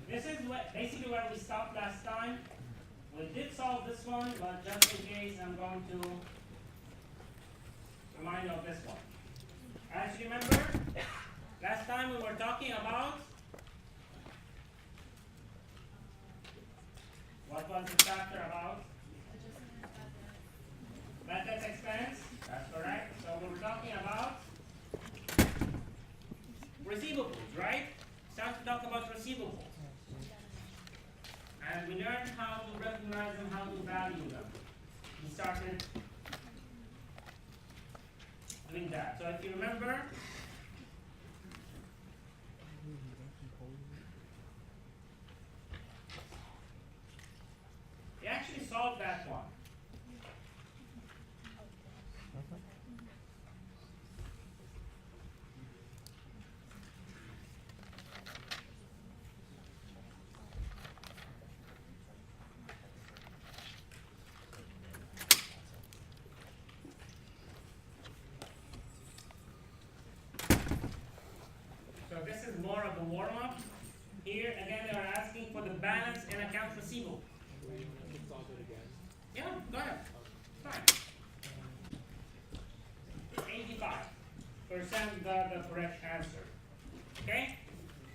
This is basically where we stopped last time. We did solve this one, but just in case, I'm going to remind you of this one. As you remember, last time we were talking about what was the chapter about? Methods expense. That's correct. So we were talking about receivables, right? Start to talk about receivables. And we learned how to recognize them, how to value them. We started doing that. So if you remember, we actually solved that one. This is more of a warm-up. Here, again, they are asking for the balance in accounts receivable. Yeah, go ahead. Fine. 85% the correct answer. Okay?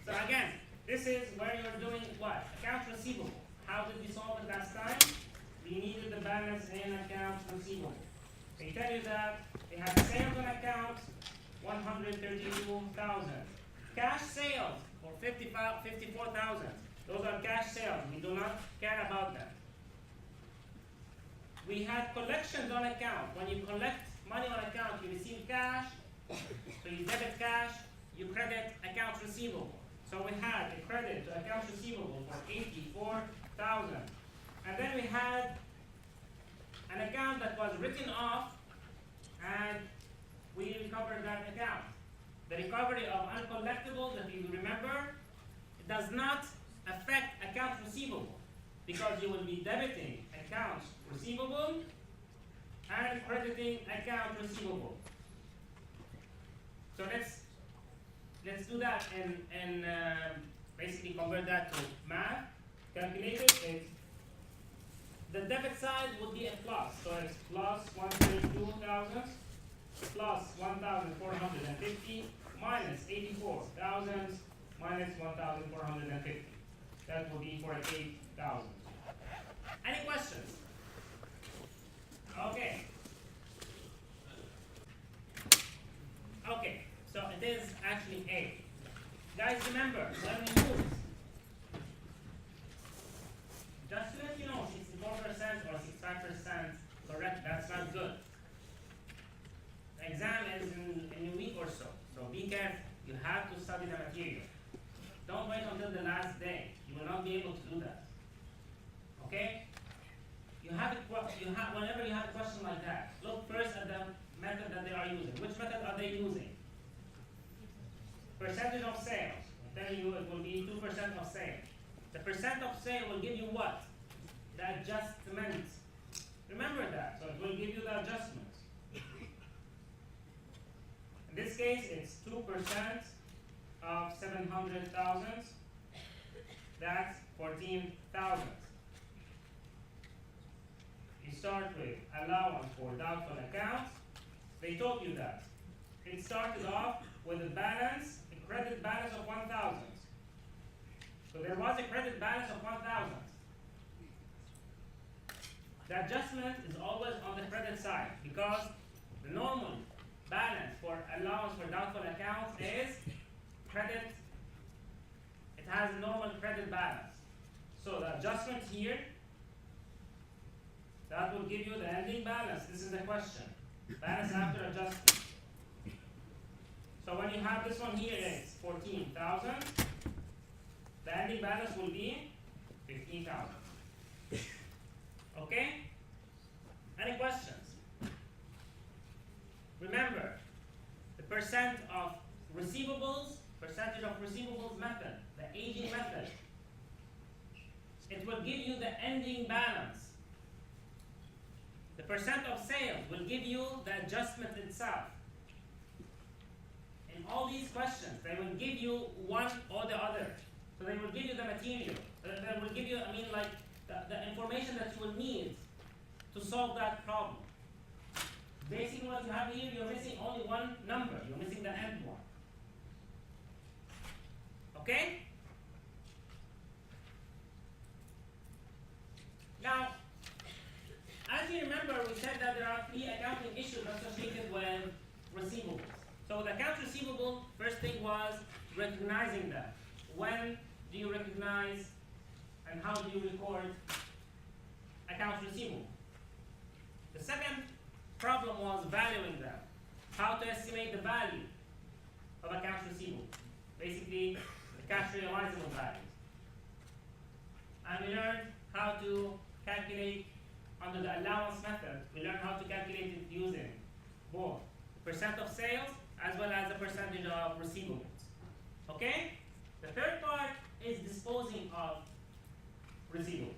So again, this is where you're doing what? Accounts receivable. How did we solve it last time? We needed the balance in accounts receivable. They tell you that they have sales on account 132,000. Cash sales for 54,000. Those are cash sales. We do not care about them. We had collections on account. When you collect money on account, you receive cash. So you debit cash, you credit accounts receivable. So we had a credit to accounts receivable for 84,000. And then we had an account that was written off, and we recovered that account. The recovery of uncollectibles, if you remember, it does not affect accounts receivable because you will be debiting accounts receivable and crediting accounts receivable. So let's do that and basically convert that to math. Calculate it. The debit side would be a plus, so it's plus 132,000. Plus 1,450 minus 84,000 minus 1,450. That will be 48,000. Any questions? Okay. Okay, so it is actually A. Guys, remember, when we use, just to let you know, 64% or 65% correct, that's not good. Exam is in a week or so be careful. You have to study the material. Don't wait until the last day. You will not be able to do that. Okay? Whenever you have a question like that, look first at the method that they are using. Which method are they using? Percentage of sales. I'm telling you it will be 2% of sale. The percent of sale will give you what? The adjustment. Remember that. So it will give you the adjustment. In this case, it's 2% of 700,000. That's 14,000. You start with allowance for doubtful accounts. They told you that. It started off with a balance, a credit balance of 1,000. So there was a credit balance of 1,000. The adjustment is always on the credit side because the normal balance for allowance for doubtful accounts is credit. It has a normal credit balance. So the adjustment here, that will give you the ending balance. This is the question. Balance after adjustment. So when you have this one here, it's 14,000. The ending balance will be 15,000. Okay? Any questions? Remember, the percentage of receivables method, the aging method, it will give you the ending balance. The percent of sales will give you the adjustment itself. In all these questions, they will give you one or the other. So So they will give you the material. They will give you, like the information that you will need to solve that problem. Basically what you have here, you're missing only one number. You're missing the end one. Okay? Now, as you remember, we said that there are 3 accounting issues associated with receivables. So the accounts receivable, first thing was recognizing them. When do you recognize and how do you record accounts receivable? The second problem was valuing them. How to estimate the value of accounts receivable. Basically, the cash realizable values. And we learned how to calculate under the allowance method. We learned how to calculate it using both percent of sales as well as the percentage of receivables. Okay? The third part is disposing of receivables.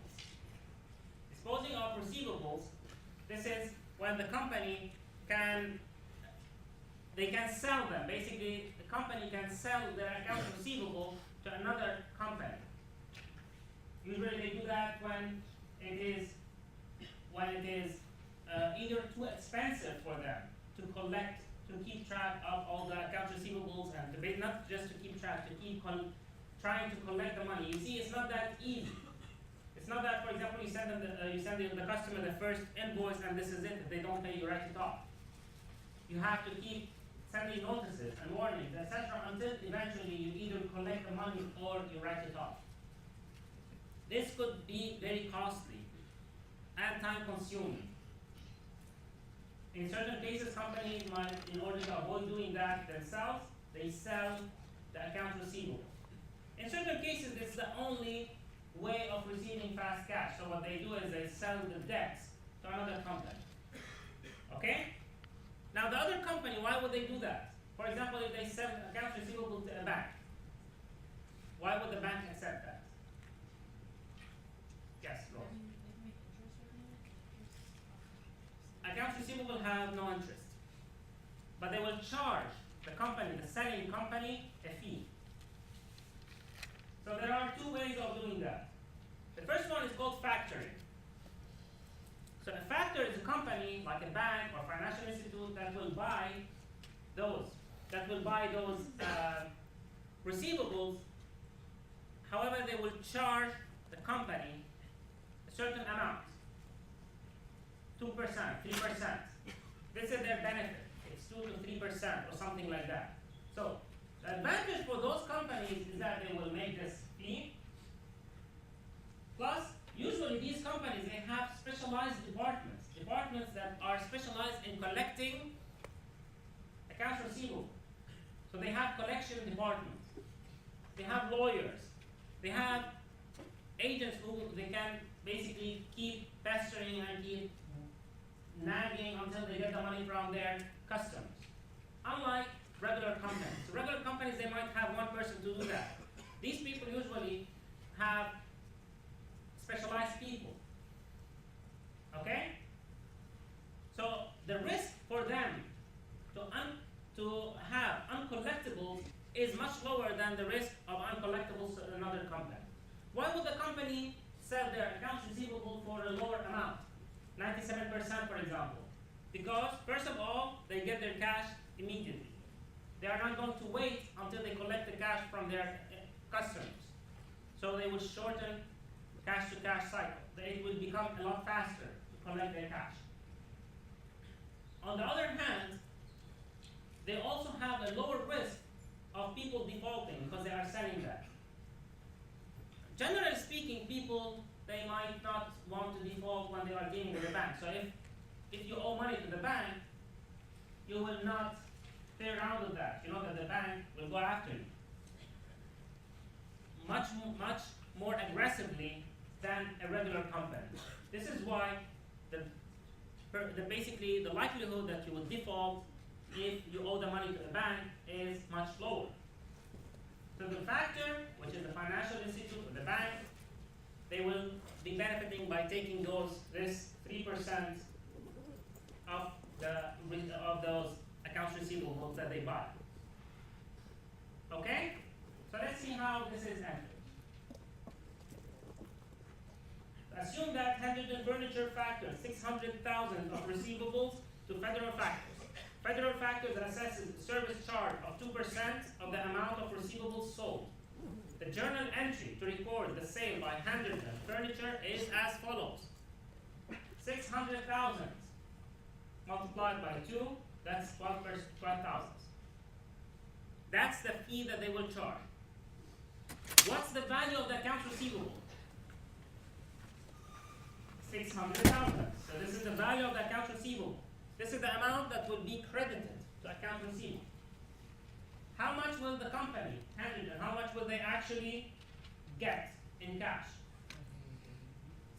Disposing of receivables, this is when the company can sell them. Basically, the company can sell their accounts receivable to another company. Usually they do that when it is either too expensive for them to collect, to keep track of all the accounts receivables, and not just to keep track, to keep trying to collect the money. You see, it's not that easy. It's not that, for example, you send the customer the first invoice and this is it. If they don't pay, you write it off. You have to keep sending notices and warnings, etc., until eventually you either collect the money or you write it off. This could be very costly and time-consuming. In certain cases, companies might, in order to avoid doing that themselves, they sell the accounts receivable. In certain cases, it's the only way of receiving fast cash. So what they do is they sell the debts to another company. Okay? Now the other company, why would they do that? For example, if they sell accounts receivable to a bank, why would the bank accept that? Yes, go on. Accounts receivable have no interest, but they will charge the company, the selling company, a fee. So there are 2 ways of doing that. The first one is called factoring. So a factor is a company, like a bank or financial institute, that will buy those receivables. However, they will charge the company a certain amount, 2%, 3%. This is their benefit. It's 2 to 3% or something like that. So the advantage for those companies is that they will make this fee. Plus, usually these companies, they have specialized departments that are specialized in collecting accounts receivable. So they have collection departments. They have lawyers. They have agents who they can basically keep pestering and keep nagging until they get the money from their customers. Unlike regular companies. So regular companies, they might have one person to do that. These people usually have specialized people. Okay? So the risk for them to have uncollectibles is much lower than the risk of uncollectibles to another company. Why would the company sell their accounts receivable for a lower amount? 97%, for example. Because, first of all, they get their cash immediately. They are not going to wait until they collect the cash from their customers. So they will shorten cash-to-cash cycle. It will become a lot faster to collect their cash. On the other hand, they also have a lower risk of people defaulting because they are selling that. Generally speaking, people, they might not want to default when they are dealing with the bank. So if you owe money to the bank, you will not play around with that. You know that the bank will go after you much more aggressively than a regular company. This is why basically the likelihood that you will default if you owe the money to the bank is much lower. So the factor, which is the financial institute or the bank, they will be benefiting by taking this 3% of those accounts receivable that they buy. Okay? So let's see how this is entered. Henderson Furniture factors 600,000 of receivables to federal factors. Federal factors assesses the service charge of 2% of the amount of receivables sold. The journal entry to record the sale by Henderson Furniture is as follows. 600,000 multiplied by 2, that's 12,000. That's the fee that they will charge. What's the value of the accounts receivable? 600,000. So this is the value of the accounts receivable. This is the amount that will be credited to accounts receivable. How much will the company handle it? How much will they actually get in cash?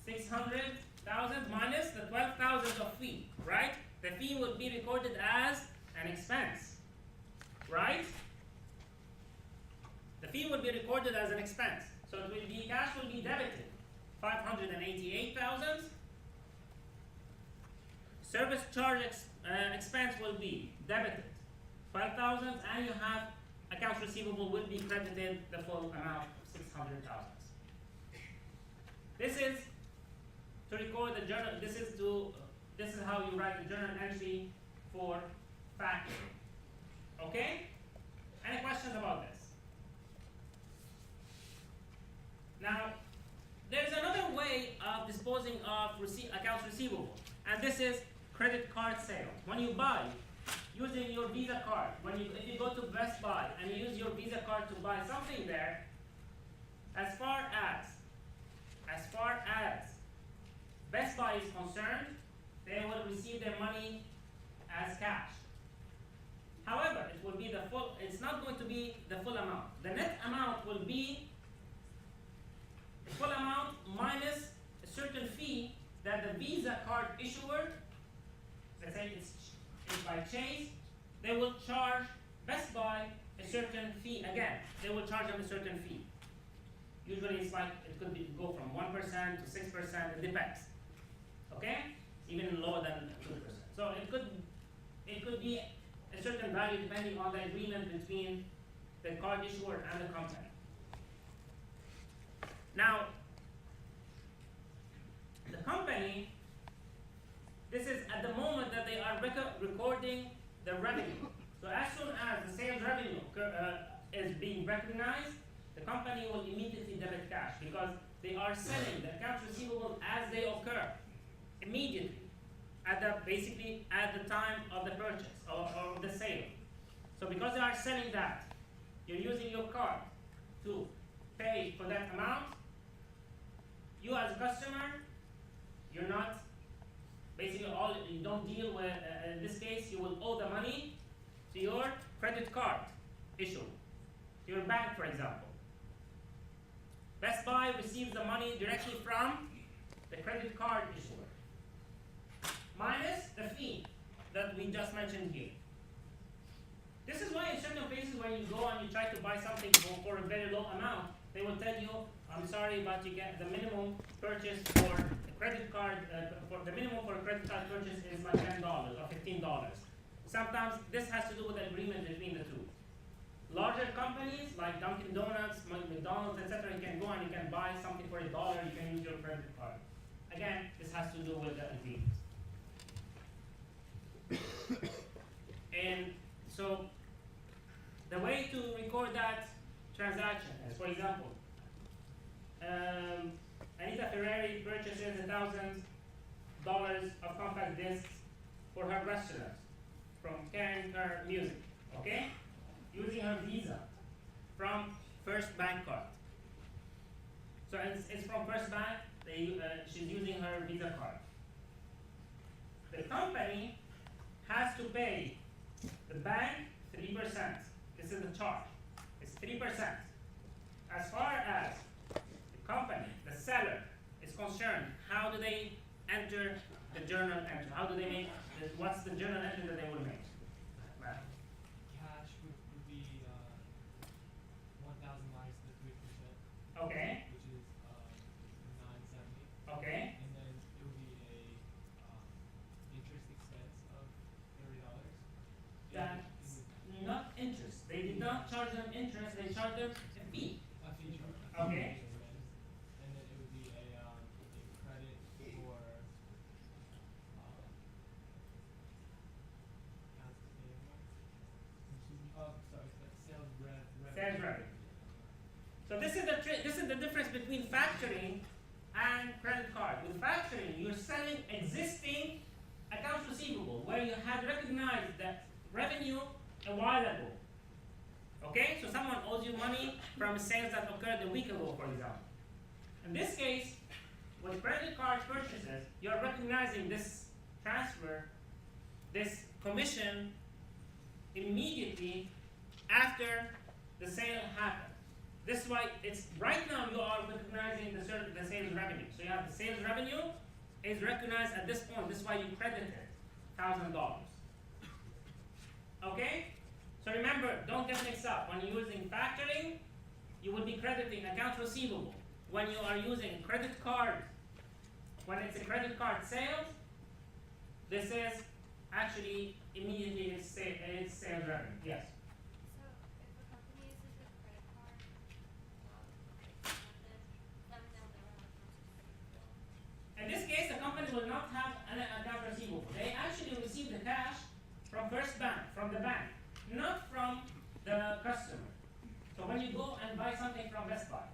600,000 minus the 12,000 of fee, right? The fee will be recorded as an expense, right? The fee will be recorded as an expense. So it will be, cash will be debited 588,000. Service charge expense will be debited 5,000, and you have accounts receivable will be credited the full amount of 600,000. This is to record the journal. This is how you write the journal entry for factoring. Okay? Any questions about this? Now, there's another way of disposing of accounts receivable, and this is credit card sale. When you buy using your Visa card, if you go to Best Buy and you use your Visa card to buy something there, as far as Best Buy is concerned, they will receive their money as cash. However, it will be it's not going to be the full amount. The net amount will be the full amount minus a certain fee that the Visa card issuer, let's say it's by Chase, they will charge Best Buy a certain fee again. They will charge them a certain fee. Usually it's like, it could go from 1% to 6%, it depends. Okay? Even lower than 2%. So it could be a certain value depending on the agreement between the card issuer and the company. Now, the company, this is at the moment that they are recording the revenue. So as soon as the sales revenue is being recognized, the company will immediately debit cash because they are selling the accounts receivable as they occur immediately, basically at the time of the purchase or the sale. So because they are selling that, you're using your card to pay for that amount. You as a customer, you're not, basically you don't deal with, in this case, you will owe the money to your credit card issuer, to your bank, for example. Best Buy receives the money directly from the credit card issuer, minus the fee that we just mentioned here. This is why in certain places when you go and you try to buy something for a very low amount, they will tell you, I'm sorry, but you get the minimum purchase for a credit card, the minimum for a credit card purchase is like $10 or $15. Sometimes this has to do with the agreement between the two. Larger companies like Dunkin' Donuts, McDonald's, etc., you can go and you can buy something for $1, you can use your credit card. Again, this has to do with the agreement. And so, the way to record that transaction is, for example, Anita Ferrari purchases $1,000 of compact discs for her restaurant from Karen Kerr Music, okay? Using her Visa from First Bank card. So it's from First Bank, she's using her Visa card. The company has to pay the bank 3%. This is the charge. It's 3%. As far as the company, the seller, is concerned, how do they enter the journal entry? How do they make, what's the journal entry that they will make? Cash would be 1,000 minus the 3%. Okay. Which is 970. Okay. And then it would be a interest expense of $30. That's not interest. They did not charge them interest, they charged them a fee. A fee charge. Okay. And then it would be a credit for factoring, you're selling existing accounts receivable where you had recognized that revenue a while ago. Okay? So someone owes you money from sales that occurred a week ago, for example. In this case, with credit card purchases, you're recognizing this transfer, this commission, immediately after the sale happened. This is why it's right now you are recognizing the sales revenue. So you have the sales revenue is recognized at this point. This is why you credited $1,000. Okay? So remember, don't get mixed up. When you're using factoring, you will be crediting accounts receivable. When you are using credit card, when it's a credit card sales, this is actually immediately it's sales revenue. Yes. So if a company uses a credit card, then they'll never have accounts receivable. In this case, the company will not have an account receivable. They actually receive the cash from the bank, not from the customer. So when you go and buy something from Best Buy,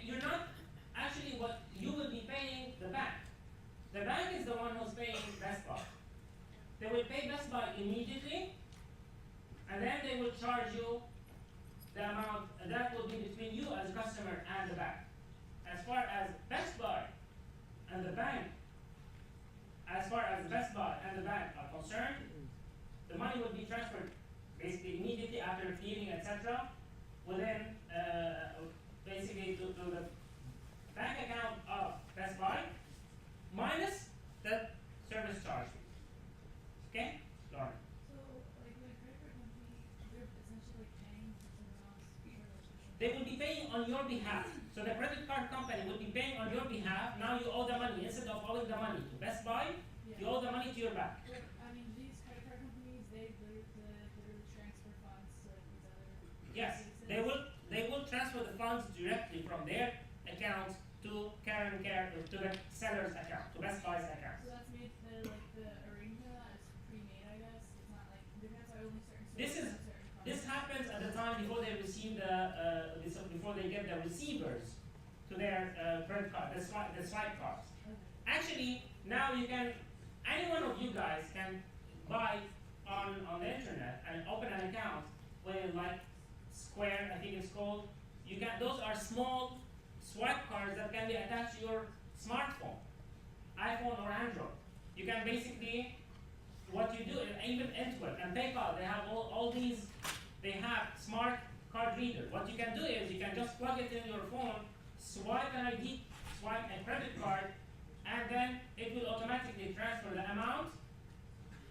you're not actually what you will be paying the bank. The bank is the one who's paying Best Buy. They will pay Best Buy immediately, and then they will charge you the amount, and that will be between you as a customer and the bank. As far as Best Buy and the bank, are concerned, the money will be transferred basically immediately after clearing, etc. Within basically to the bank account of Best Buy minus the service charge fee. Okay? Lauren. So, like with a credit card company, they're essentially paying for someone else for the They will be paying on your behalf. So the credit card company will be paying on your behalf. Now you owe the money. Instead of owing the money to Best Buy, you owe the money to your bank. But, I mean, these credit card companies, they literally transfer funds to like these other Yes, places. they will transfer the funds directly from their account to to the seller's account, to Best Buy's account. So that's made the arrangement of that is pre-made, I guess. It's not like depends on only certain This stores is- have certain funds. This happens at the time before they receive before they get the receivers to their credit card, the swipe cards. Okay. Actually, now any one of you guys can buy on the internet and open an account with like Square, I think it's called. Those are small swipe cards that can be attached to your smartphone, iPhone or Android. You can basically, what you do, even Intuit and PayPal, they have all these, they have smart card reader. What you can do is you can just plug it in your phone, swipe an ID, swipe a credit card, and then it will automatically transfer the amount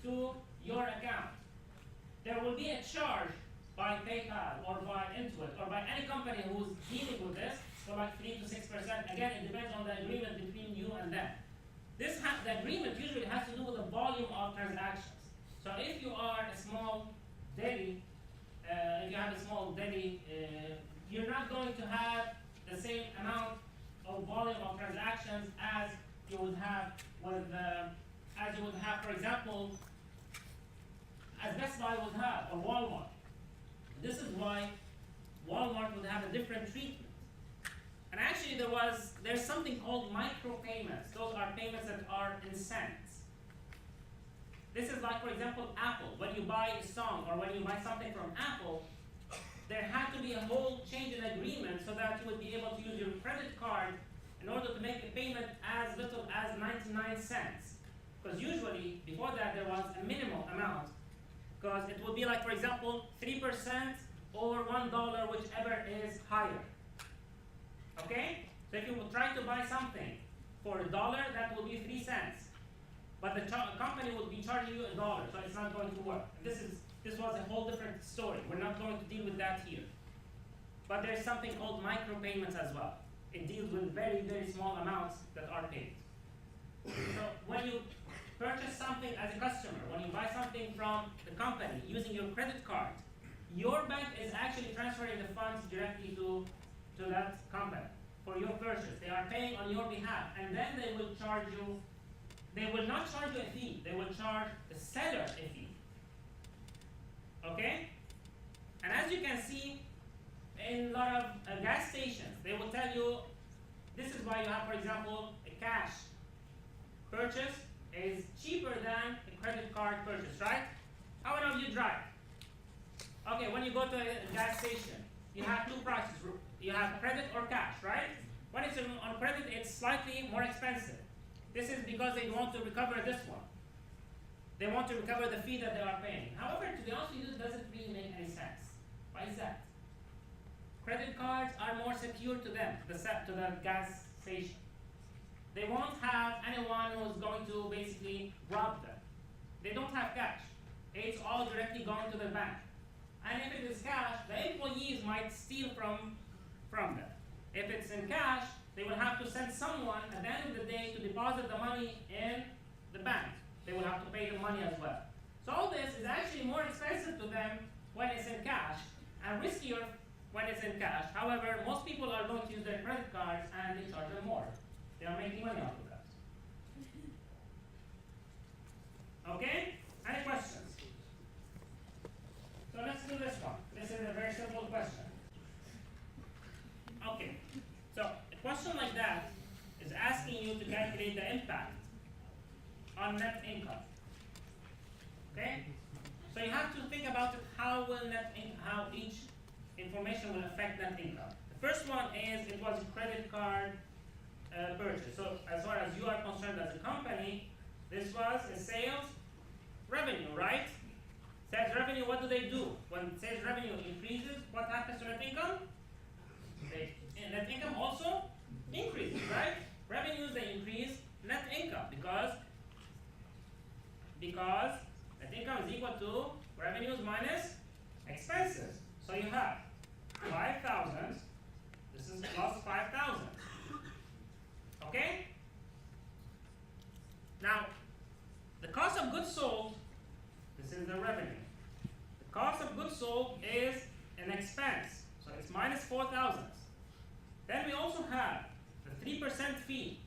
to your account. There will be a charge by PayPal or by Intuit or by any company who's dealing with this for like 3 to 6%. Again, it depends on the agreement between you and them. The agreement usually has to do with the volume of transactions. So if you are a small deli, you're not going to have the same amount of volume of transactions as you would have for example, as Best Buy would have, or Walmart. This is why Walmart would have a different treatment. And actually there's something called micropayments. Those are payments that are in cents. This is like, for example, Apple. When you buy a song or when you buy something from Apple, there had to be a whole change in agreement so that you would be able to use your credit card in order to make a payment as little as 99 cents. Because usually, before that, there was a minimal amount. Because it would be like, for example, 3% or $1, whichever is higher. Okay? So if you would try to buy something for $1, that will be 3 cents. But the company would be charging you $1, so it's not going to work. This was a whole different story. We're not going to deal with that here. But there's something called micropayments as well. It deals with very, very small amounts that are paid. So when you purchase something as a customer, when you buy something from the company using your credit card, your bank is actually transferring the funds directly to that company for your purchase. They are paying on your behalf, and then they will charge you. They will not charge you a fee. They will charge the seller a fee. Okay? And as you can see, in a lot of gas stations, they will tell you, this is why you have, for example, a cash purchase is cheaper than a credit card purchase, right? How many of you drive? Okay, when you go to a gas station, you have two prices. You have credit or cash, right? When it's on credit, it's slightly more expensive. This is because they want to recover this one. They want to recover the fee that they are paying. However, to be honest with you, it doesn't really make any sense. Why is that? Credit cards are more secure to them, to the gas station. They won't have anyone who's going to basically rob them. They don't have cash. It's all directly going to the bank. And if it is cash, the employees might steal from them. If it's in cash, they will have to send someone at the end of the day to deposit the money in the bank. They will have to pay the money as well. So all this is actually more expensive to them when it's in cash and riskier when it's in cash. However, most people are going to use their credit cards and they charge them more. They are making money off of that. Okay? Any questions? So let's do this one. This is a very simple question. Okay. So a question like that is asking you to calculate the impact on net income. Okay? So you have to think about it, how each information will affect net income. The first one is it was a credit card purchase. So as far as you are concerned as a company, this was a sales revenue, right? Sales revenue, what do? When sales revenue increases, what happens to net income? Net income also increases, right? Revenues, they increase net income because net income is equal to revenues minus expenses. So you have 5,000, this is plus 5,000. Okay? Now, the cost of goods sold, this is the revenue. The cost of goods sold is an expense, so it's minus 4,000. Then we also have the 3% fee.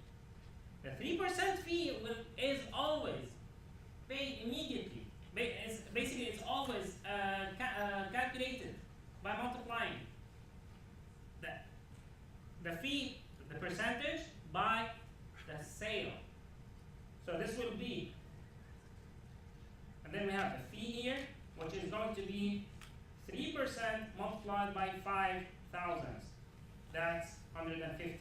The 3% fee is always paid immediately. Basically, it's always calculated by multiplying the fee, the percentage, by the sale. So this will be, and then we have the fee here, which is going to be 3% multiplied by 5,000. That's 150.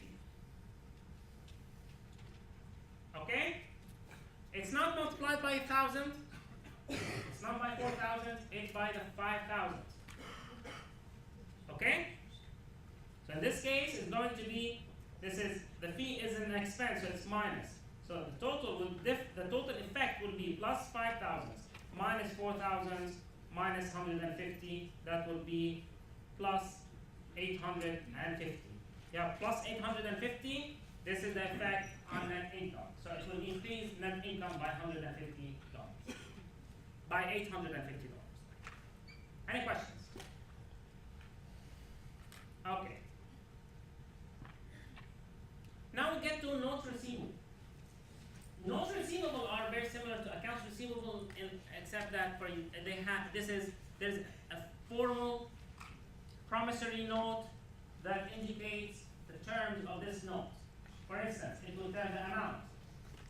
Okay? It's not multiplied by 1,000. It's not by 4,000. It's by the 5,000. Okay? So in this case, it's going to be, the fee is an expense, so it's minus. So the total effect will be plus 5,000 minus 4,000 minus 150. That will be plus 850. Yeah, plus 850. This is the effect on net income. So it will increase net income by $150. By $850. Any questions? Okay. Now we get to notes receivable. Notes receivable are very similar to accounts receivable, except that there's a formal promissory note that indicates the terms of this note. For instance, it will tell the amount.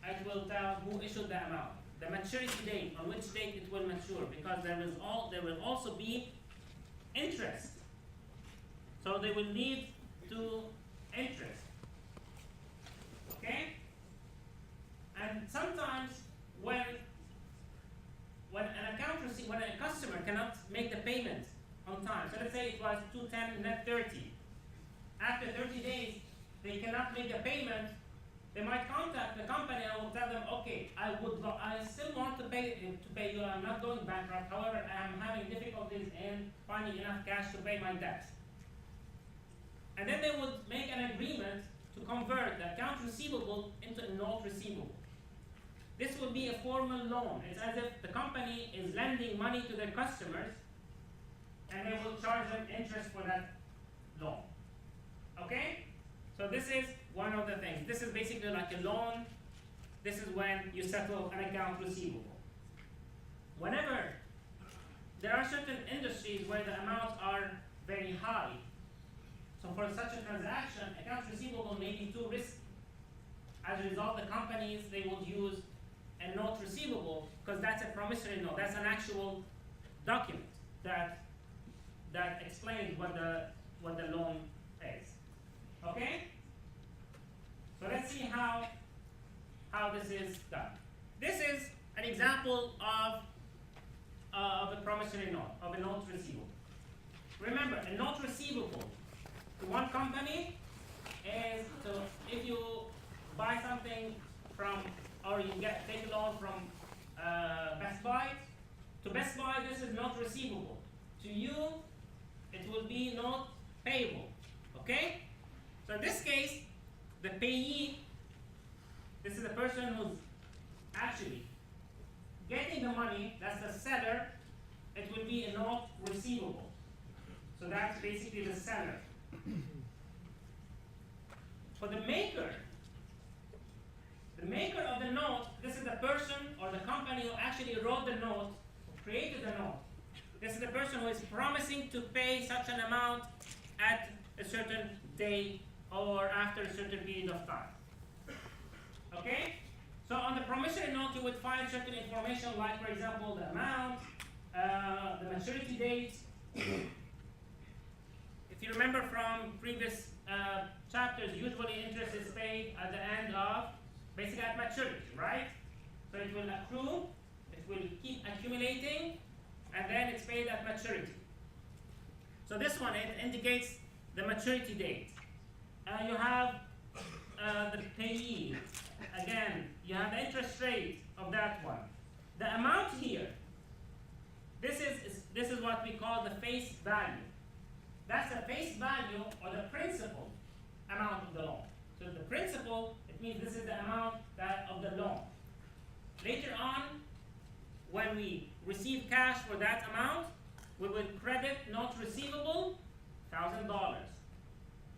It will tell who issued the amount, the maturity date, on which date it will mature, because there will also be interest. So they will lead to interest. Okay? And sometimes when a customer cannot make the payment on time, so let's say it was 210 net 30. After 30 days, they cannot make the payment. They might contact the company and will tell them, okay, I still want to pay you. I'm not going bankrupt. However, I'm having difficulties in finding enough cash to pay my debt. And then they would make an agreement to convert the account receivable into a note receivable. This will be a formal loan. It's as if the company is lending money to their customers and they will charge them interest for that loan. Okay? So this is one of the things. This is basically like a loan. This is when you settle an account receivable. Whenever there are certain industries where the amounts are very high, so for such a transaction, accounts receivable may be too risky. as a result, the companies, they would use a note receivable because that's a promissory note. That's an actual document that explains what the loan is. Okay? So let's see how this is done. This is an example of a promissory note, of a note receivable. Remember, a note receivable to one company is, so if you buy something from, or you take a loan from Best Buy, to Best Buy this is note receivable. To you, it will be note payable. Okay? So in this case, the payee, this is the person who's actually getting the money, that's the seller, it will be a note receivable. So that's basically the seller. For the maker of the note, this is the person or the company who actually wrote the note, who created the note. This is the person who is promising to pay such an amount at a certain date or after a certain period of time. Okay? So on the promissory note, you would find certain information like, for example, the amount, the maturity date. If you remember from previous chapters, usually interest is paid at the end of, basically at maturity, right? So it will accrue, it will keep accumulating, and then it's paid at maturity. So this one, it indicates the maturity date. You have the payee. Again, you have the interest rate of that one. The amount here, this is what we call the face value. That's the face value or the principal amount of the loan. So the principal, it means this is the amount of the loan. Later on, when we receive cash for that amount, we will credit note receivable $1,000.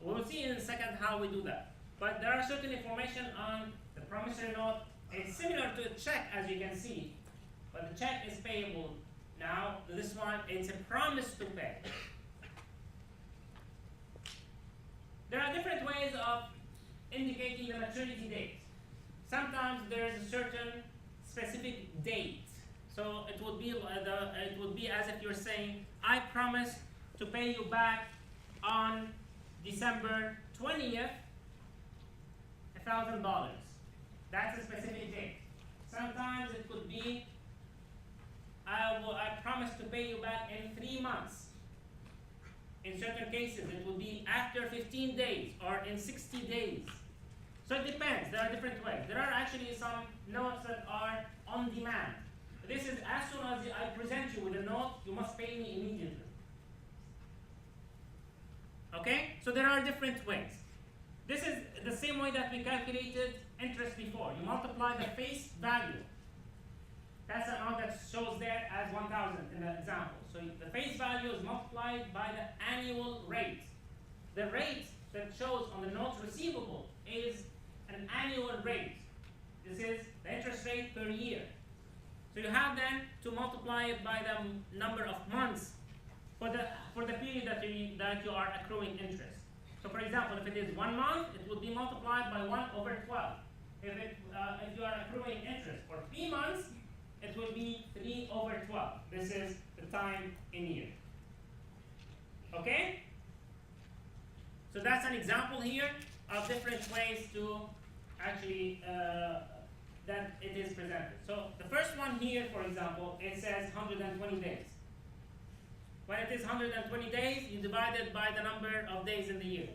We will see in a second how we do that. But there are certain information on the promissory note. It's similar to a check, as you can see, but the check is payable. Now, this one, it's a promise to pay. There are different ways of indicating the maturity date. Sometimes there is a certain specific date. So it would be as if you're saying, I promise to pay you back on December 20th, $1,000. That's a specific date. Sometimes it could be, I promise to pay you back in 3 months. In certain cases, it will be after 15 days or in 60 days. So it depends. There are different ways. There are actually some notes that are on demand. This is as soon as I present you with a note, you must pay me immediately. Okay? So there are different ways. This is the same way that we calculated interest before. You multiply the face value. That's the amount that shows there as 1,000 in the example. So the face value is multiplied by the annual rate. The rate that shows on the note receivable is an annual rate. This is the interest rate per year. So you have then to multiply it by the number of months for the period that you are accruing interest. So for example, if it is 1 month, it will be multiplied by 1/12. If you are accruing interest for 3 months, it will be 3/12. This is the time in year. Okay? So that's an example here of different ways to actually that it is presented. So the first one here, for example, it says 120 days. When it is 120 days, you divide it by the number of days in the year.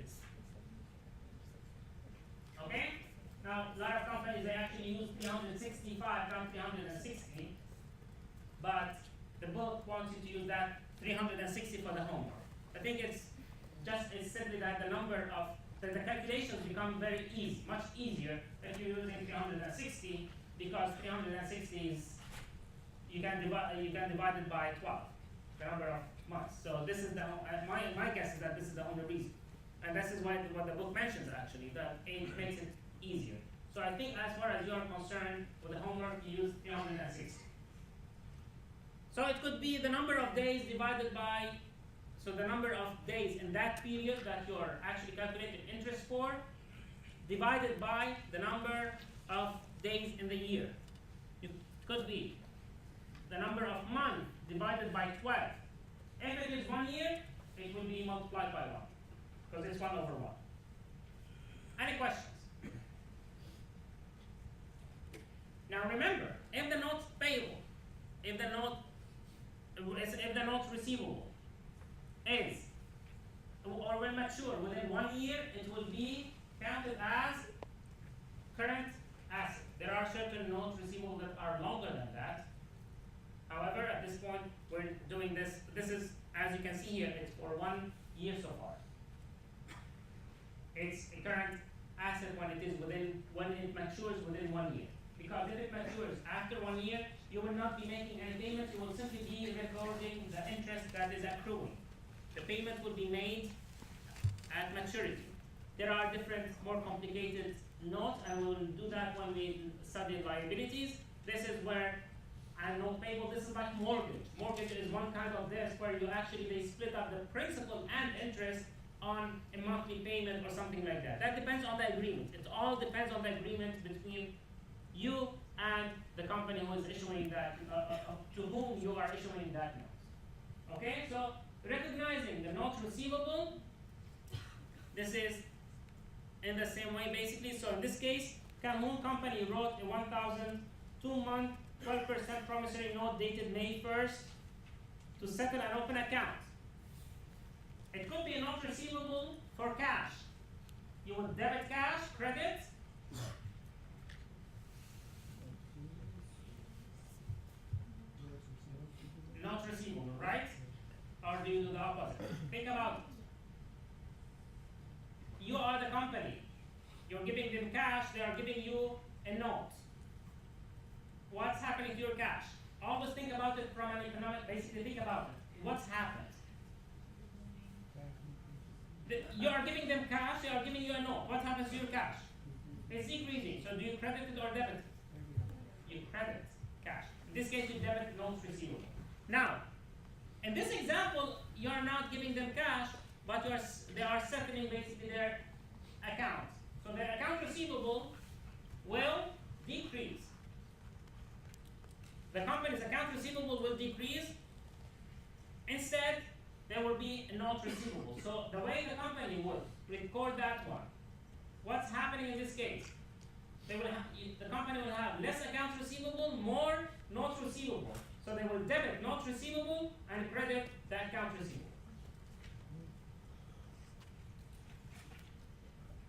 Okay? Now, a lot of companies, they actually use 365, not 360, but the book wants you to use that 360 for the homework. I think it's simply that the number of, that the calculations become very easy, much easier if you're using 360, because 360 is, you can divide it by 12, the number of months. So this is my guess is that this is the only reason. And this is what the book mentions actually, that it makes it easier. So I think as far as you are concerned with the homework, you use 360. So it could be the number of days divided by, so the number of days in that period that you are actually calculating interest for, divided by the number of days in the year. It could be the number of months divided by 12. If it is 1 year, it will be multiplied by 1, because it's 1 over 1. Any questions? Now remember, if the note's payable, if the note receivable is or will mature within 1 year, it will be counted as current asset. There are certain notes receivable that are longer than that. However, at this point, we're doing this. This is, as you can see here, it's for 1 year so far. It's a current asset when it matures within 1 year. Because if it matures after 1 year, you will not be making any payment. You will simply be recording the interest that is accruing. The payment will be made at maturity. There are different, more complicated notes, and we will do that when we study liabilities. This is where a note payable, this is like mortgage. Mortgage is one kind of this where you actually, they split up the principal and interest on a monthly payment or something like that. That depends on the agreement. It all depends on the agreement between you and the company who is issuing that, to whom you are issuing that note. Okay, so recognizing the note receivable, this is in the same way basically. So in this case, Calhoun Company wrote a 1,002-month 12% promissory note dated May 1st to settle an open account. It could be a note receivable for cash. You would debit cash, credit. Not receivable, right? Or do you do the opposite? Think about it. You are the company. You're giving them cash, they are giving you a note. What's happening to your cash? Always think about it from an economic, basically think about it. What's happened? You are giving them cash, they are giving you a note. What happens to your cash? It's decreasing. So do you credit it or debit it? You credit cash. In this case, you debit notes receivable. Now, in this example, you are not giving them cash, but they are settling basically their account. So their account receivable will decrease. The company's account receivable will decrease. Instead, there will be a note receivable. So the way the company will record that one, what's happening in this case? The company will have less accounts receivable, more notes receivable. So they will debit notes receivable and credit the account receivable.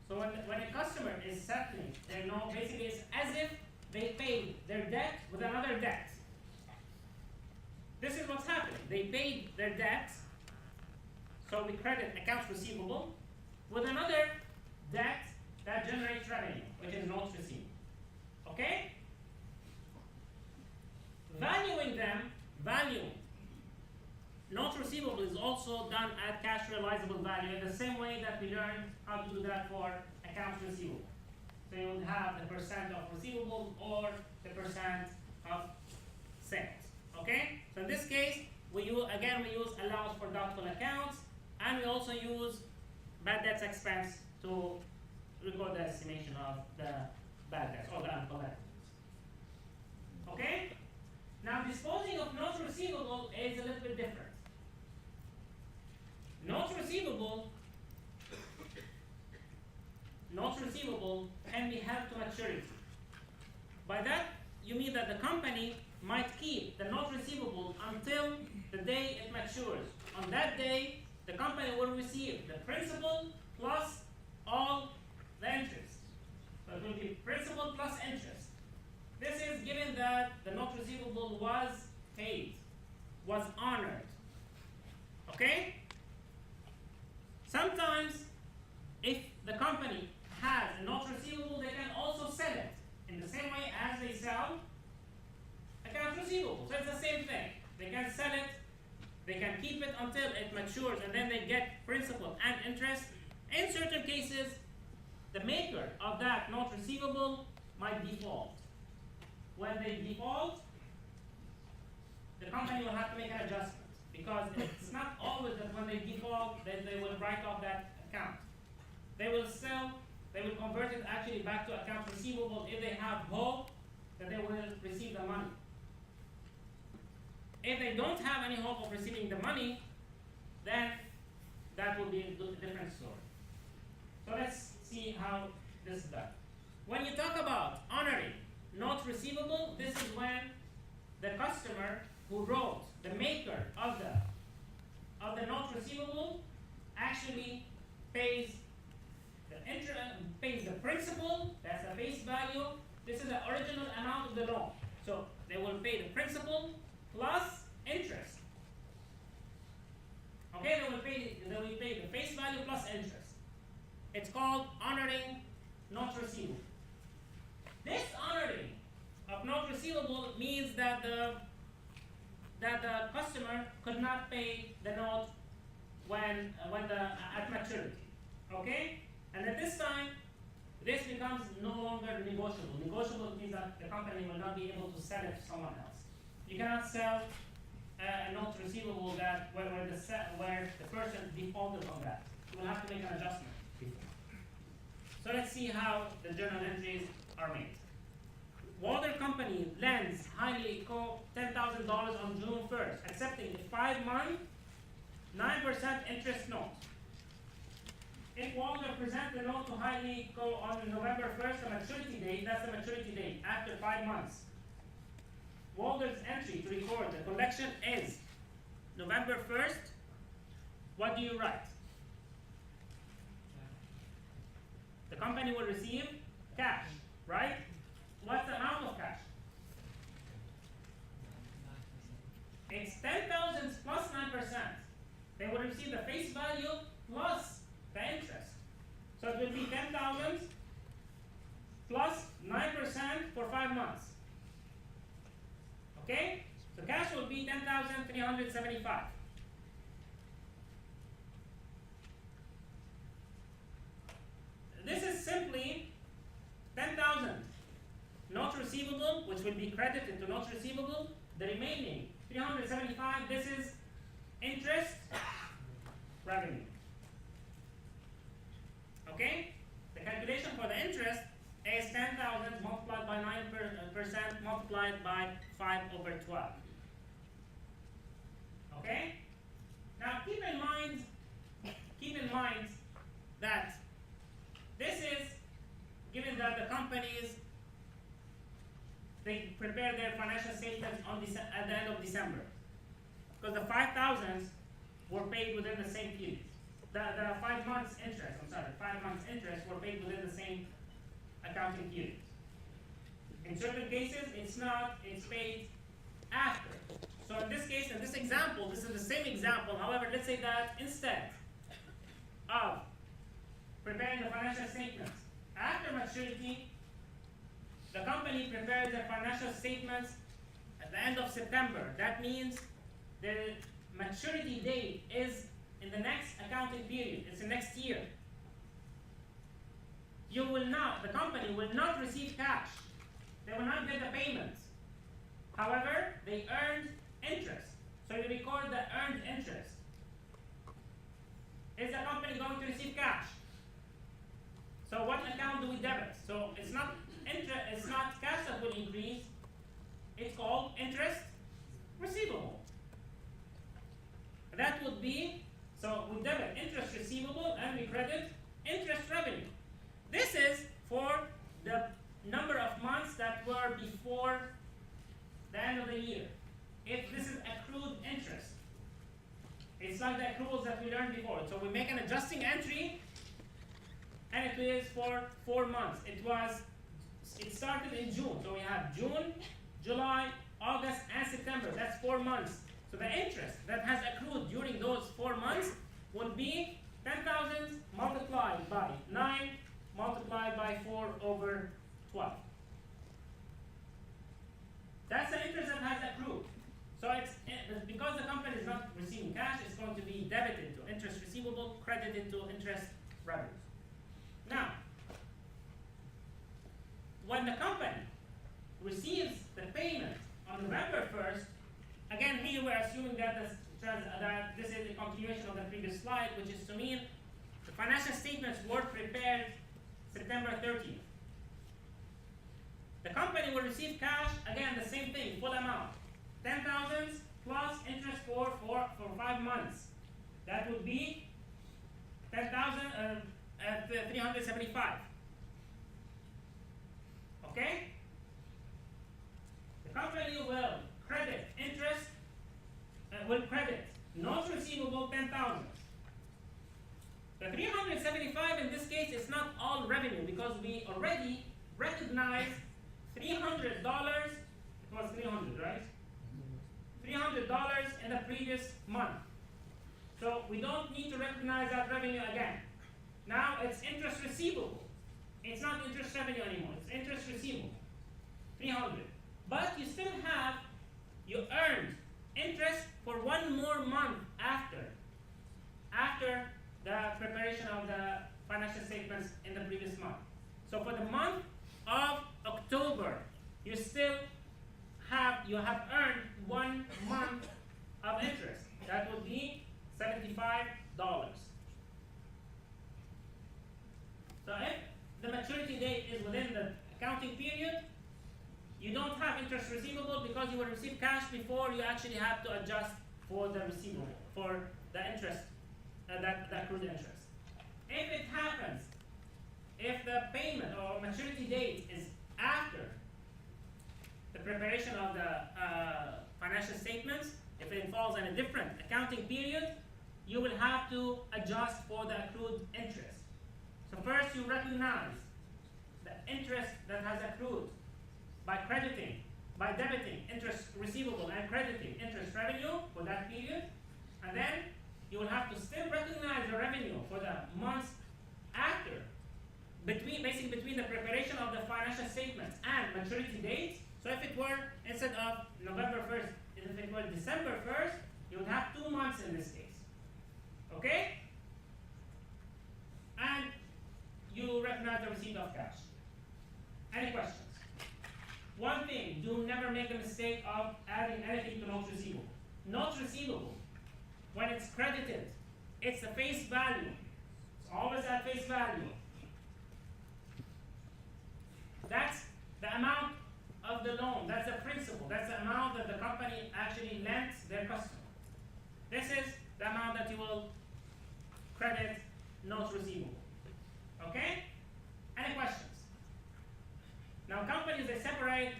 So when a customer is settling their note, basically it's as if they paid their debt with another debt. This is what's happening. They paid their debt, so we credit accounts receivable with another debt that generates revenue, which is notes receivable. Okay? Valuing notes receivable is also done at cash realizable value in the same way that we learned how to do that for accounts receivable. So you would have the percent of receivable or the percent of sales. Okay? So in this case, we use allowance for doubtful accounts, and we also use bad debts expense to record the estimation of the bad debts or the uncollectibles. Okay? Now, disposing of notes receivable is a little bit different. Notes receivable can be held to maturity. By that, you mean that the company might keep the note receivable until the day it matures. On that day, the company will receive the principal plus all the interest. So it will be principal plus interest. This is given that the note receivable was paid, was honored. Okay? Sometimes, if the company has a note receivable, they can also sell it in the same way as they sell accounts receivable. So it's the same thing. They can sell it, they can keep it until it matures, and then they get principal and interest. In certain cases, the maker of that note receivable might default. When they default, the company will have to make an adjustment, because it's not always that when they default that they will write off that account. They will sell, they will converted actually back to accounts receivable if they have hope that they will receive the money. If they don't have any hope of receiving the money, then that will be a different story. So let's see how this is done. When you talk about honoring note receivable, this is when the customer who wrote, the maker of the note receivable, actually pays the interest, pays the principal, that's the face value. This is the original amount of the loan. So they will pay the principal plus interest. Okay, they will pay the face value plus interest. It's called honoring note receivable. This honoring of note receivable means that the customer could not pay the note at maturity. Okay, and at this time, this becomes no longer negotiable. Negotiable means that the company will not be able to sell it to someone else. You cannot sell a note receivable where the person defaulted on that. You will have to make an adjustment before. So let's see how the journal entries are made. Walder Company lends Highly Co. $10,000 on June 1st, accepting a 5-month, 9% interest note. If Walder presents the note to Highly Co. on November 1st, the maturity date, that's the maturity date, after 5 months. Walder's entry to record the collection is November 1st. What do you write? The company will receive cash, right? What's the amount of cash? It's 10,000 plus 9%. They will receive the face value plus the interest. So it will be 10,000 plus 9% for 5 months. Okay? So cash will be 10,375. This is simply 10,000 note receivable, which will be credited to note receivable. The remaining 375, this is interest revenue. Okay? The calculation for the interest is 10,000 multiplied by 9% multiplied by 5/12. Okay? Now keep in mind that this is given that the companies, they prepare their financial statements at the end of December, because the 5,000s were paid within the same period. The 5 months interest, 5 months interest were paid within the same accounting period. In certain cases, it's not, it's paid after. So in this case, in this example, this is the same example. However, let's say that instead of preparing the financial statements after maturity, the company prepares their financial statements at the end of September. That means the maturity date is in the next accounting period. It's the next year. The company will not receive cash. They will not get the payments. However, they earned interest. So you record the earned interest. Is the company going to receive cash? So what account do we debit? So it's not cash that will increase. It's called interest receivable. That would be, so we debit interest receivable and we credit interest revenue. This is for the number of months that were before the end of the year. If this is accrued interest, it's like the accruals that we learned before. So we make an adjusting entry, and it is for 4 months. It started in June. So we have June, July, August, and September. That's 4 months. So the interest that has accrued during those 4 months will be 10,000 multiplied by 9 multiplied by 4/12. That's the interest that has accrued. So it's because the company is not receiving cash, it's going to be debited to interest receivable, credited to interest revenues. Now, when the company receives the payment on November 1st, again here we're assuming that this is a continuation of the previous slide, which is to mean the financial statements were prepared September September 30th. The company will receive cash, again, the same thing, full amount. 10,000 plus interest for 5 months. That would be 10,375. Okay? The company will credit interest, will credit notes receivable 10,000. The 375 in this case is not all revenue because we already recognized $300. It was 300, right? $300 in the previous month. So we don't need to recognize that revenue again. Now it's interest receivable. It's not interest revenue anymore. It's interest receivable. 300. But you still have, you earned interest for one more month after the preparation of the financial statements in the previous month. So for the month of October, you have earned 1 month of interest. That would be $75. So if the maturity date is within the accounting period, you don't have interest receivable because you will receive cash before you actually have to adjust for the receivable, for the interest, that accrued interest. If it happens, if the payment or maturity date is after the preparation of the financial statements, if it falls in a different accounting period, you will have to adjust for the accrued interest. So first you recognize the interest that has accrued by debiting interest receivable and crediting interest revenue for that period, and then you will have to still recognize the revenue for the months after, between the preparation of the financial statements and maturity dates. So if it were, instead of November 1st, if it were December 1st, you would have 2 months in this case. Okay? And you recognize the receipt of cash. Any questions? One thing, do never make a mistake of adding anything to notes receivable. Notes receivable, when it's credited, it's the face value. It's always at face value. That's the amount of the loan. That's the principal. That's the amount that the company actually lent their customer. This is the amount that you will credit notes receivable. Okay? Any questions? Now companies, they separate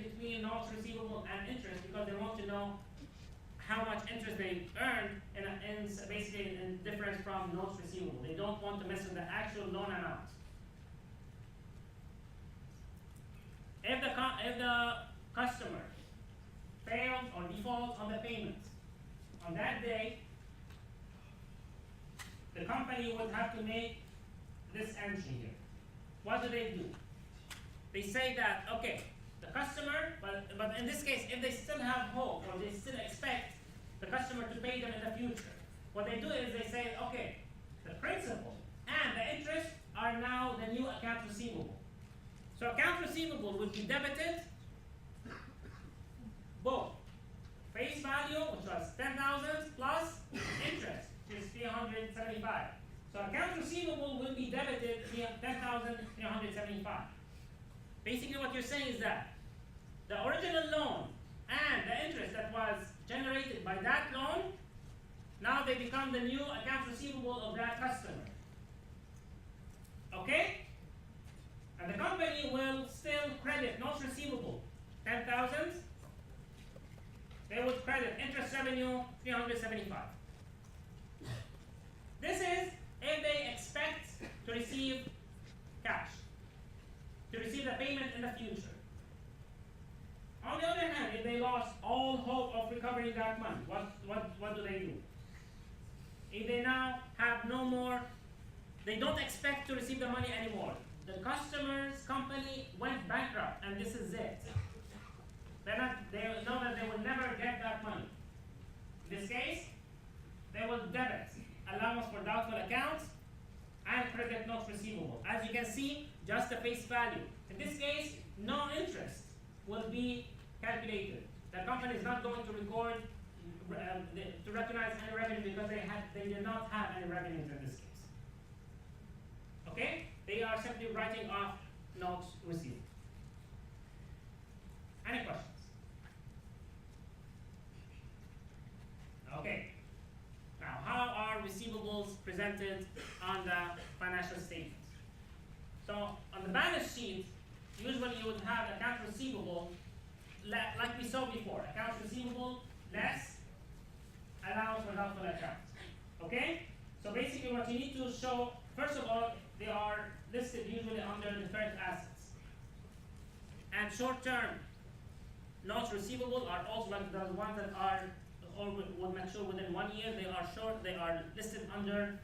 between notes receivable and interest because they want to know how much interest they earn basically in difference from notes receivable. They don't want to mess with the actual loan amount. If the customer fails or defaults on the payment on that day, the company would have to make this entry here. What do? They say that, okay, the customer, but in this case, if they still have hope or they still expect the customer to pay them in the future, what they do is they say, okay, the principal and the interest are now the new account receivable. So account receivable would be debited both face value, which was 10,000 plus interest, which is 375. So accounts receivable will be debited 10,375. Basically what you're saying is that the original loan and the interest that was generated by that loan, now they become the new accounts receivable of that customer. Okay? And the company will still credit notes receivable 10,000. They would credit interest revenue 375. This is if they expect to receive cash, to receive the payment in the future. On the other hand, if they lost all hope of recovering that money, what do they do? If they now have no more, they don't expect to receive the money anymore. The customer's company went bankrupt, and this is it. They know that they will never get that money. In this case, they will debit allowance for doubtful accounts and credit notes receivable. As you can see, just the face value. In this case, no interest will be calculated. The company is not going to record to recognize any revenue because they did not have any revenues in this case. Okay? They are simply writing off notes receivable. Any questions? Okay. Now, how are receivables presented on the financial statements? So, on the balance sheet, usually you would have account receivable, like we saw before, account receivable less allowance for doubtful accounts. Okay? So basically what you need to show, first of all, they are listed usually under deferred assets. And short-term notes receivable are also like the ones that are or would mature within 1 year. They are short. They are listed under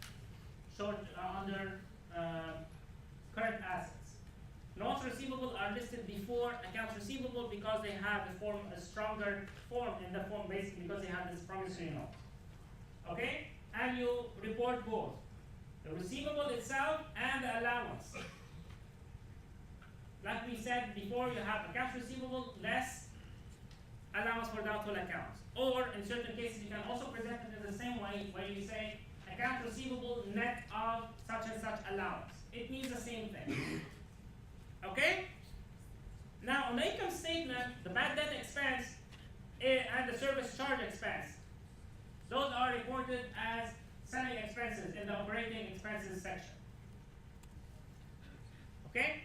current assets. Notes receivable are listed before accounts receivable because they have a stronger form in the form, basically because they have this promissory note. Okay, and you report both the receivable itself and the allowance. Like we said before, you have accounts receivable less allowance for doubtful accounts. Or in certain cases, you can also present it in the same way, where you say account receivable net of such and such allowance. It means the same thing. Okay? Now, on the income statement, the bad debt expense and the service charge expense, those are reported as selling expenses in the operating expenses section. Okay?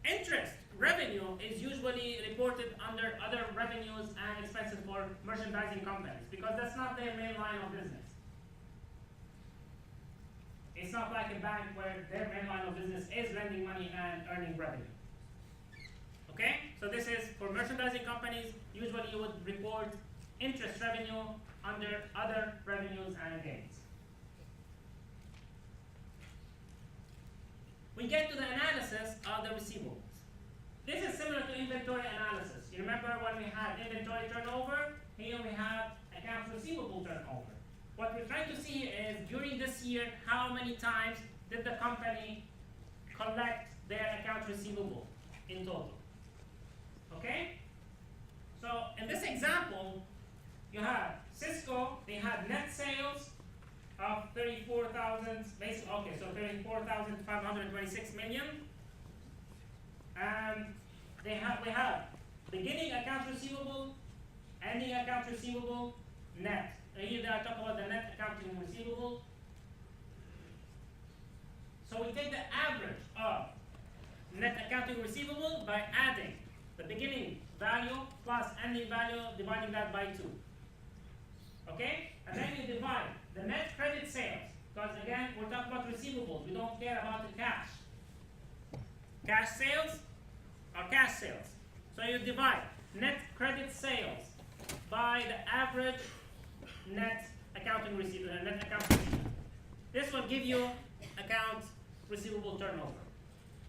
Interest revenue is usually reported under other revenues and expenses for merchandising companies because that's not their main line of business. It's not like a bank where their main line of business is lending money and earning revenue. Okay? So this is for merchandising companies, usually you would report interest revenue under other revenues and gains. We get to the analysis of the receivables. This is similar to inventory analysis. You remember when we had inventory turnover? Here we have accounts receivable turnover. What we're trying to see is during this year, how many times did the company collect their accounts receivable in total? Okay? So in this example, you have Cisco, they had net sales of 34,000, basically, okay, so 34,526 million. And we have beginning accounts receivable, ending accounts receivable, net. Here they are talking about the net accounting receivable. So we take the average of net accounting receivable by adding the beginning value plus ending value, dividing that by 2. Okay? And then you divide the net credit sales, because again, we're talking about receivables. We don't care about the cash. Cash sales are cash sales. So you divide net credit sales by the average net accounting receivable. This will give you account receivable turnover.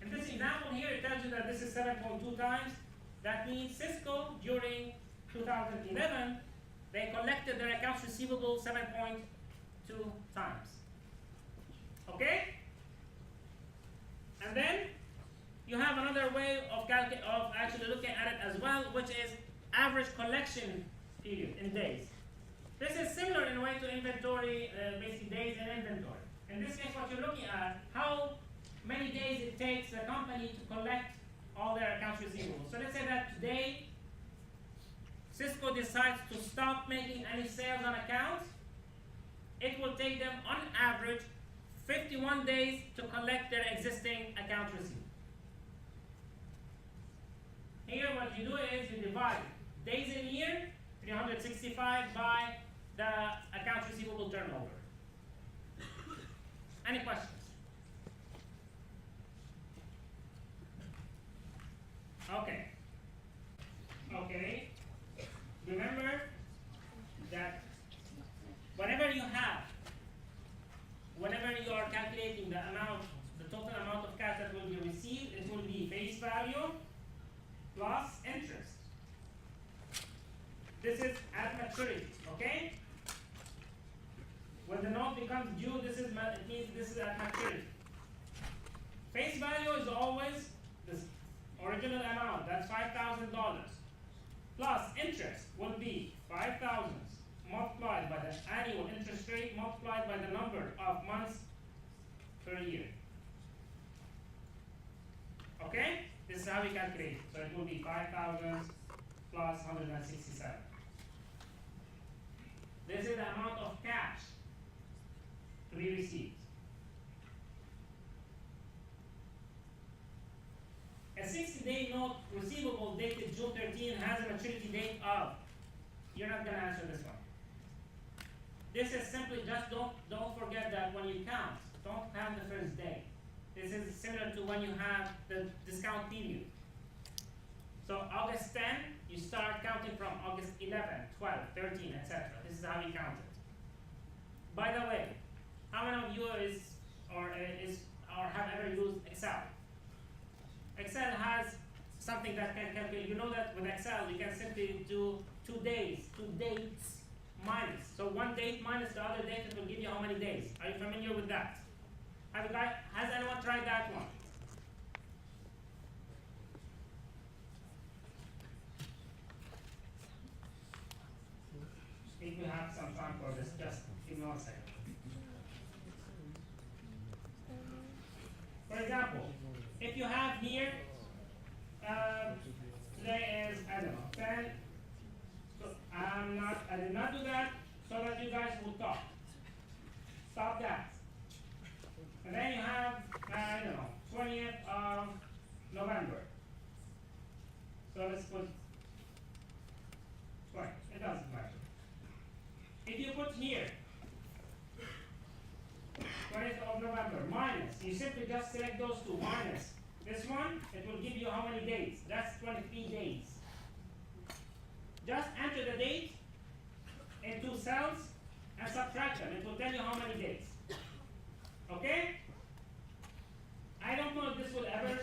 In this example here, it tells you that this is 7.2 times. That means Cisco during 2011, they collected their accounts receivable 7.2 times. Okay? And then you have another way of actually looking at it as well, which is average collection period in days. This is similar in a way to inventory, basically days in inventory. In this case, what you're looking at, how many days it takes the company to collect all their accounts receivable. So let's say that today, Cisco decides to stop making any sales on accounts. It will take them, on average, 51 days to collect their existing accounts receivable. Here, what you do is you divide days in year, 365, by the accounts receivable turnover. Any questions? Okay. Okay. Remember that whenever you are calculating the total amount of cash that will be received, it will be face value plus interest. This is at maturity, okay? When the note becomes due, it means this is at maturity. Face value is always this original amount, that's $5,000. Plus interest will be 5,000 multiplied by the annual interest rate multiplied by the number of months per year. Okay? This is how we calculate it. So it will be 5,000 plus 167. This is the amount of cash to be received. A 60-day note receivable dated June 13 has a maturity date of. You're not gonna answer this one. This is simply just don't forget that when you count, don't count the first day. This is similar to when you have the discount period. So August 10, you start counting from August 11, 12, 13, etc. This is how you count it. By the way, how many of you have ever used Excel? Excel has something that can calculate. You know that with Excel you can simply do 2 days, 2 dates minus. So one date minus the other date, it will give you how many days. Are you familiar with that? Has anyone tried that one? If you have some time for this, just give me 1 second. For example, if you have here, today is, I don't know, 10, so I did not do that so that you guys will talk. Stop that. And then you have, I don't know, 20th of November. So let's put 20, it doesn't matter. If you put here, 20th of November, minus, you simply just select those two, minus this one, it will give you how many days? That's 23 days. Just enter the date in 2 cells and subtract them. It will tell you how many days. Okay? I don't know if this will ever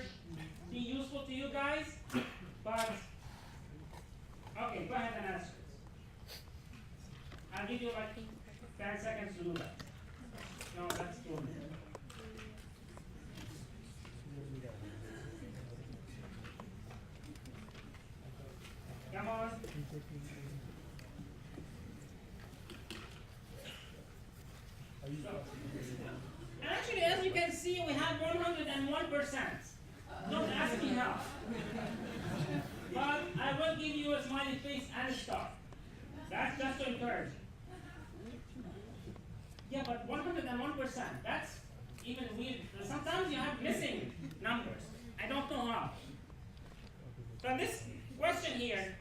be useful to you guys, but okay, go ahead and answer it. I'll give you like 10 seconds to do that. No, that's too many. Come on. And actually, as you can see, we have 101%. Don't ask me how. But I will give you a smiley face and a star. That's just to encourage you. Yeah, but 101%, that's even weird. Sometimes you have missing numbers. I don't know how. So this question here,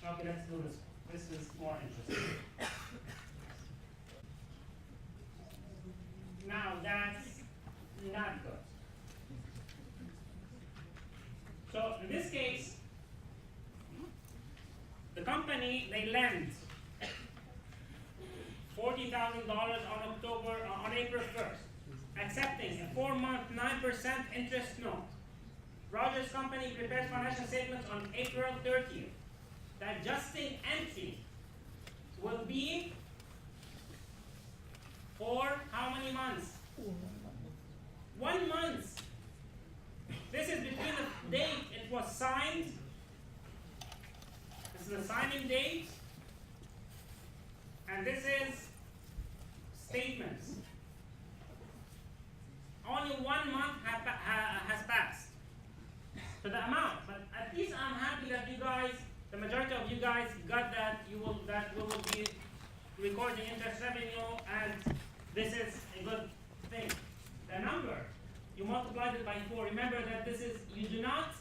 okay, let's do this. This is more interesting. Now that's not good. So in this case, the company, they lend $40,000 on April 1st, accepting a 4-month 9% interest note. Rogers Company prepared financial statements on April 30th. The adjusting entry will be for how many months? 1 month. This is between the date it was signed. This is the signing date. And this is statements. Only 1 month has passed. So the amount, but at least I'm happy that you guys, the majority of you guys got that we will be recording interest revenue, and this is a good thing. The number, you multiplied it by 4. Remember that this is, you do not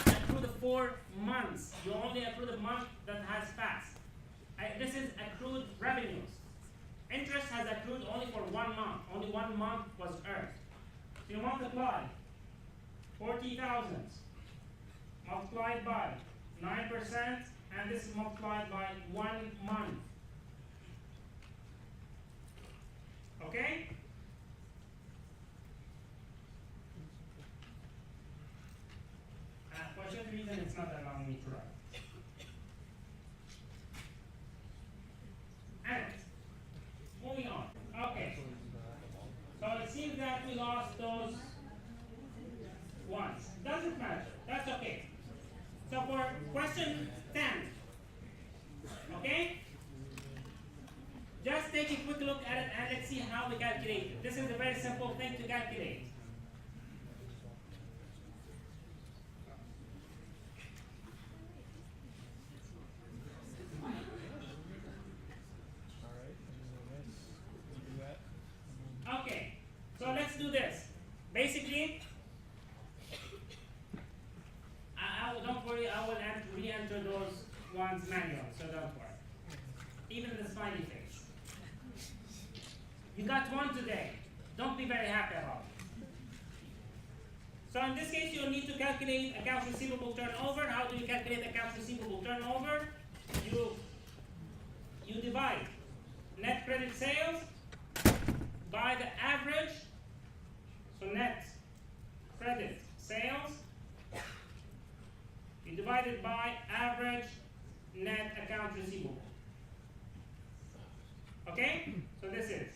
accrue the 4 months. You only accrue the month that has passed. This is accrued revenues. Interest has accrued only for 1 month. Only 1 month was earned. So you multiply 40,000 multiplied by 9%, and this is multiplied by 1 month. Okay? For some reason, it's not allowing me to write. And moving on. Okay. So it seems that we lost those ones. Doesn't matter. That's okay. So for question 10, okay? Just take a quick look at it and let's see how we calculate it. This is a very simple thing to calculate. worry, I will re-enter those ones manually, so don't worry. Even the smiley face. You got one today. Don't be very happy about it. So in this case, you'll need to calculate accounts receivable turnover. How do you calculate accounts receivable turnover? You divide net credit sales by the average. So net credit sales, you divide it by average net account receivable. Okay? So this is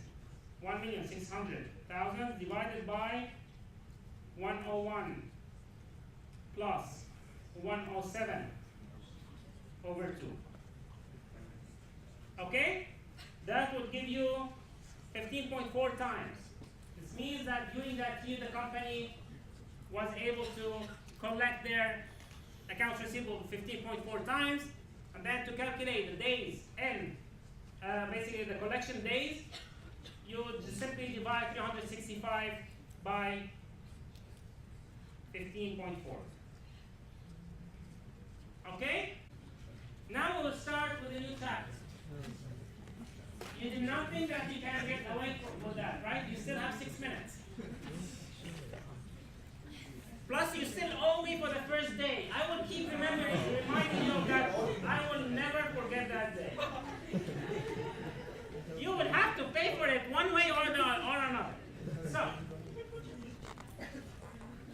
1,600,000 divided by 101 plus 107 over 2. Okay? That will give you 15.4 times. This means that during that year the company was able to collect their accounts receivable 15.4 times, and then to calculate the days and basically the collection days, you would just simply divide 365 by 15.4. Okay? Now we will start with a new chapter. You do not think that you can get away with that, right? You still have 6 minutes. Plus, you still owe me for the first day. I will keep reminding you of that. I will never forget that day. You will have to pay for it one way or another. So,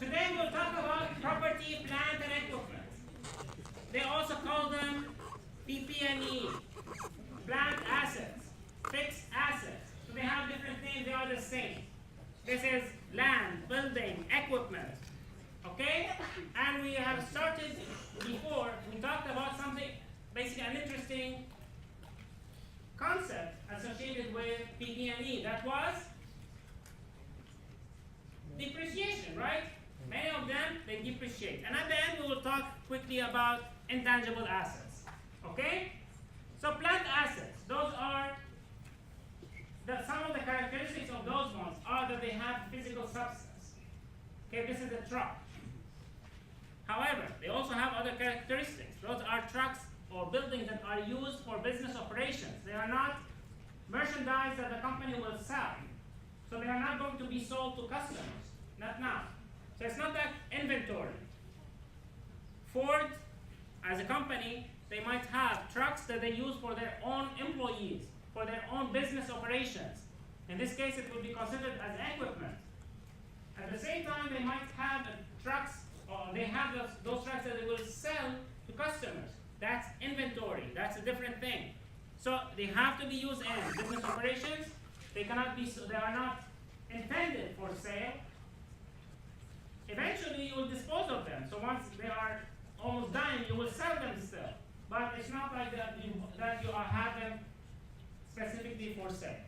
today we'll talk about property, plant, and equipment. They also call them PP&E, plant assets, fixed assets. So they have different names, they are the same. This is land, building, equipment. Okay? And we have started before, we talked about something, basically an interesting concept associated with PP&E. That was depreciation, right? Many of them, they depreciate. And at the end, we will talk quickly about intangible assets. Okay? So plant assets, those are, some of the characteristics of those ones are that they have physical substance. Okay, this is a truck. However, they also have other characteristics. Those are trucks or buildings that are used for business operations. They are not merchandise that the company will sell. So they are not going to be sold to customers. Not now. So it's not that inventory. Ford, as a company, they might have trucks that they use for their own employees, for their own business operations. In this case, it will be considered as equipment. At the same time, they might have trucks, or they have those trucks that they will sell to customers. That's inventory. That's a different thing. So they have to be used in business operations. They cannot be. They are not intended for sale. Eventually, you will dispose of them. So once they are almost dying, you will sell them still. But it's not like that you have them specifically for sale.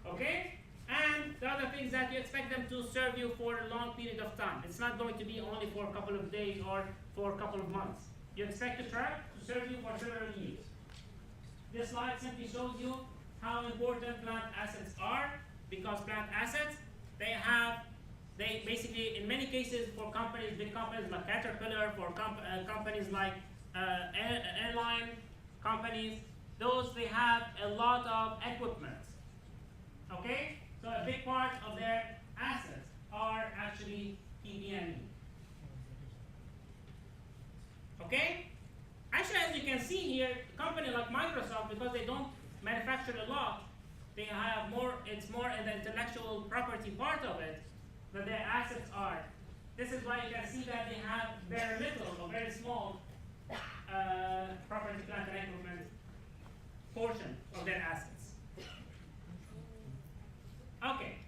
Okay? And the other thing is that you expect them to serve you for a long period of time. It's not going to be only for a couple of days or for a couple of months. You expect the truck to serve you for several years. This slide simply shows you how important plant assets are, because plant assets, they basically, in many cases for companies, big companies like Caterpillar, for companies like airline companies, they have a lot of equipment. Okay? So a big part of their assets are actually PP&E. Okay? Actually, as you can see here, a company like Microsoft, because they don't manufacture a lot, they have more, it's more in the intellectual property part of it that their assets are. This is why you can see that they have very little or very small property, plant, and equipment portion of their assets. Okay.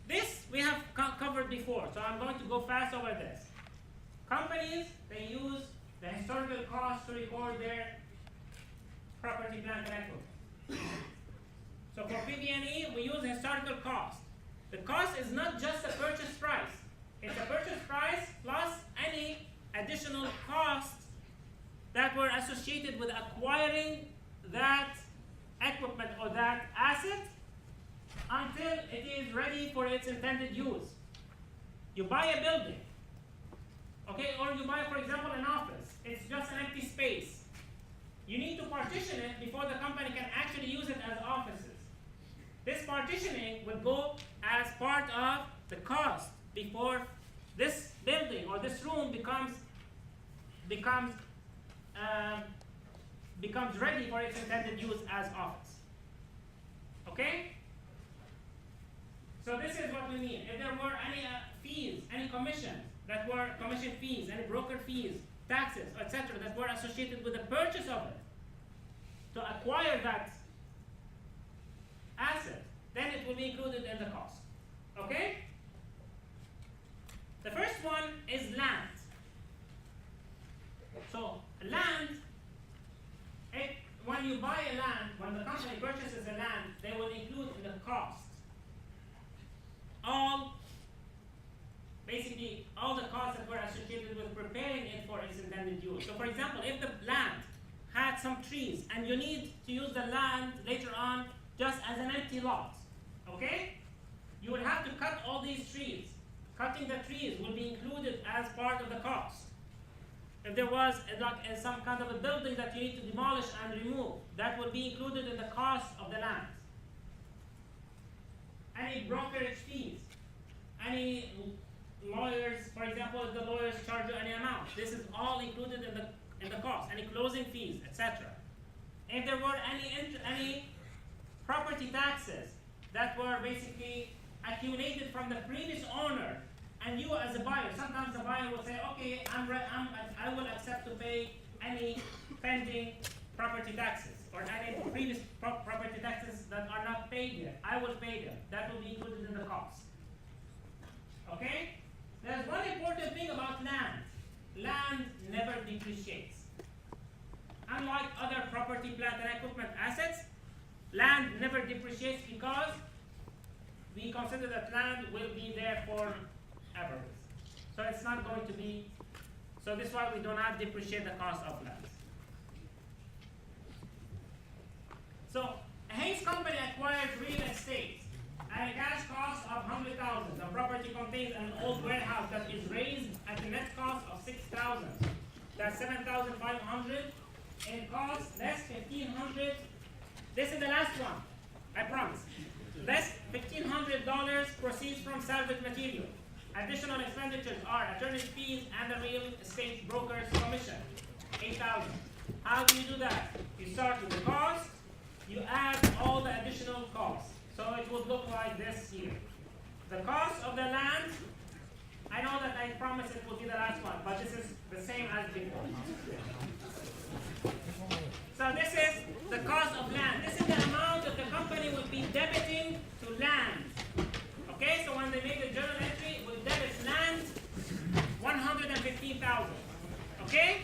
This we have covered before, so I'm going to go fast over this. Companies, they use the historical cost to record their property, plant, and equipment. So for PP&E, we use historical cost. The cost is not just the purchase price. It's a purchase price plus any additional costs that were associated with acquiring that equipment or that asset until it is ready for its intended use. You buy a building. Okay, or you buy, for example, an office. It's just an empty space. You need to partition it before the company can actually use it as offices. This partitioning will go as part of the cost before this building or this room becomes ready for its intended use as office. Okay? So this is what we mean. If there were any fees, any commissions that were commission fees, any broker fees, taxes, etc., that were associated with the purchase of it to acquire that asset, then it will be included in the cost. Okay? The first one is land. So land, when you buy a land, when the company purchases a land, they will include in the cost basically all the costs that were associated with preparing it for its intended use. So for example, if the land had some trees and you need to use the land later on just as an empty lot, okay? You will have to cut all these trees. Cutting the trees will be included as part of the cost. If there was some kind of a building that you need to demolish and remove, that will be included in the cost of the land. Any brokerage fees, any lawyers, for example, if the lawyers charge you any amount, this is all included in the cost. Any closing fees, etc. If there were any property taxes that were basically accumulated from the previous owner, and you as a buyer, sometimes the buyer will say, okay, I will accept to pay any pending property taxes or any previous property taxes that are not paid yet. I will pay them. That will be included in the cost. Okay? There's one important thing about land. Land never depreciates. Unlike other property, plant, and equipment assets, land never depreciates because we consider that land will be there forever. So it's not going to be, so this is why we do not depreciate the cost of land. So Hayes Company acquired real estate at a cash cost of $100,000. The property contains an old warehouse that is raised at a net cost of $6,000. That's $7,500 in cost, less $1,500. This is the last one, I promise. Less $1,500 proceeds from salvage material. Additional expenditures are attorney's fees and the real estate broker's commission, $8,000. How do you do that? You start with the cost, you add all the additional costs. So it would look like this here. The cost of the land, I know that I promised it would be the last one, but this is the same as before. So this is the cost of land. This is the amount that the company would be debiting to land. Okay, so when they make the journal entry, it will debit land $115,000. Okay?